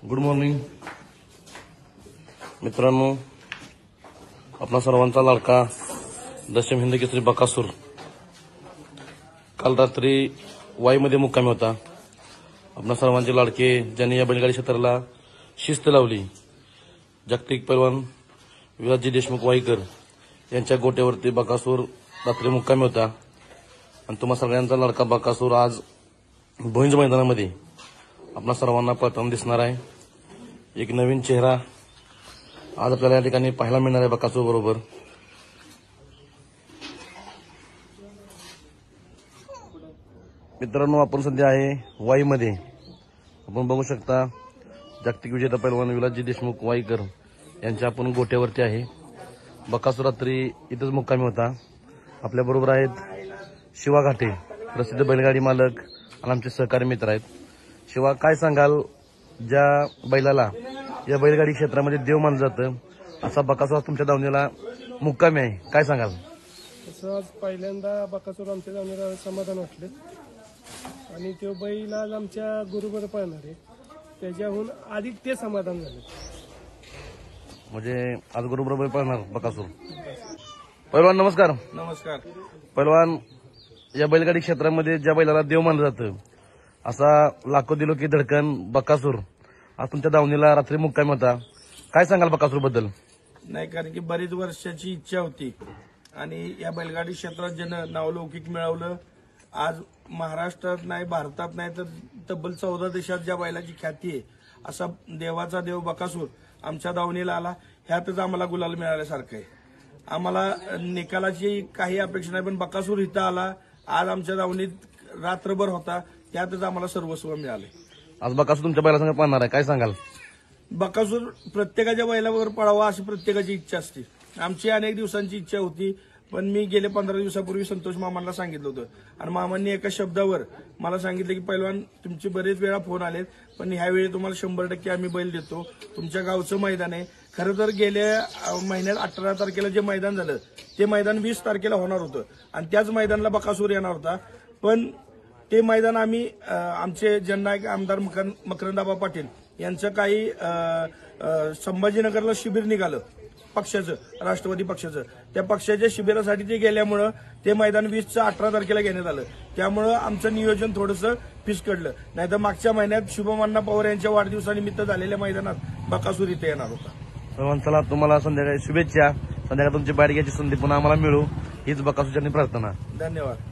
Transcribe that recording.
Good morning मित्रांनो, आपला सर्वांचा लाडका दशम हिंद केसरी बकासूर काल रात्री वाईमध्ये मुक्कामी होता। आपल्या सर्वांचे लाडके ज्यांनी या बैलगाडी क्षेत्राला शिस्त लावली, जागतिक पैलवान विलासजी देशमुख वाईकर यांच्या गोट्यावरती बकासूर रात्री मुक्कामी होता। आणि तुम्हा सगळ्यांचा लाडका बकासूर आज भोईंज मैदानामध्ये आपल्या सर्वांना प्रथम दिसणार आहे। एक नवीन चेहरा आज आपल्याला या ठिकाणी पाहायला मिळणार आहे बकासूर बरोबर। मित्रांनो, आपण सध्या आहे वाईमध्ये। आपण बघू शकता जागतिक विजेता पैलवान विलासजी देशमुख वाईकर यांच्या आपण गोट्यावरती आहे। बकासूर रात्री इथंच मुक्कामी होता। आपल्या बरोबर आहेत शिवा घाटे, प्रसिद्ध बैलगाडी मालक आणि आमचे सहकारी मित्र आहेत। शिवा, काय सांगाल, ज्या बैलाला या बैलगाडी क्षेत्रामध्ये देव मानलं जातं असा बकासूर तुमच्या दावणीला मुक्कामी आहे, काय सांगाल? तसं आज पहिल्यांदा बकासूर आमच्या दावणीला समाधान वाटलं आणि तो बैल आज आमच्या गुरुबर पळणार आहे, त्याच्याहून अधिक ते समाधान झालं। म्हणजे आज गुरुबरोबर पळणार बकासूर। पैलवान नमस्कार। नमस्कार। पैलवान, या बैलगाडी क्षेत्रामध्ये ज्या बैलाला देव मानलं जातं असा लाखो दिलो की धडकन बकासूर आज तुमच्या दावणीला रात्री मुक्कामी होता, काय सांगाल बकासूर बद्दल? नाही, कारण की बरीच वर्षाची इच्छा होती आणि या बैलगाडी क्षेत्रात ज्यानं नावलौकिक मिळवलं, आज महाराष्ट्रात नाही, भारतात नाही तर तब्बल 14 देशात ज्या बैलाची ख्याती आहे असा देवाचा देव बकासूर आमच्या दावणीला आला, ह्यातच आम्हाला गुलाल मिळाल्यासारखं आहे। आम्हाला निकालाची काही अपेक्षा नाही, पण बकासूर इथं आला, आज आमच्या दावणीत रात्रभर होता, त्यातच आम्हाला सर्वस्व मिळाले। आज बकासूर तुमच्या बैलासंग पाहणार आहे, काय सांगाल? बकासूर प्रत्येकाच्या बैलावर पळावा अशी प्रत्येकाची इच्छा असते। आमची अनेक दिवसांची इच्छा होती, पण मी गेले 15 दिवसापूर्वी संतोष मामांना सांगितलं होतं आणि मामांनी एका शब्दावर मला सांगितलं की पैलवान, तुमचे बरेच वेळा फोन आलेत, पण ह्यावेळी तुम्हाला 100% आम्ही बैल देतो। तुमच्या गावचं मैदान आहे। खरं तर गेल्या महिन्यात 18 तारखेला जे मैदान झालं ते मैदान 20 तारखेला होणार होतं आणि त्याच मैदानाला बकासूर येणार होता, पण ते मैदान आम्ही आमचे जननायक आमदार मकरंदाबा पाटील यांचं काही संभाजीनगरला शिबिर निघालं पक्षाचं, राष्ट्रवादी पक्षाचं, त्या पक्षाच्या शिबिरासाठी ते गेल्यामुळं ते मैदान 20चं 18 तारखेला घेण्यात आलं। त्यामुळं आमचं नियोजन थोडंसं फिसकडलं, नाहीतर मागच्या महिन्यात शुभमण्णा पवार यांच्या वाढदिवसानिमित्त झालेल्या मैदानात बकासूर इथे येणार होता। सर्वांचा तुम्हाला संध्याकाळी शुभेच्छा। संध्याकाळी तुमची बाहेर घ्यायची संधी पुन्हा आम्हाला मिळू हीच बकासूरची प्रार्थना। धन्यवाद।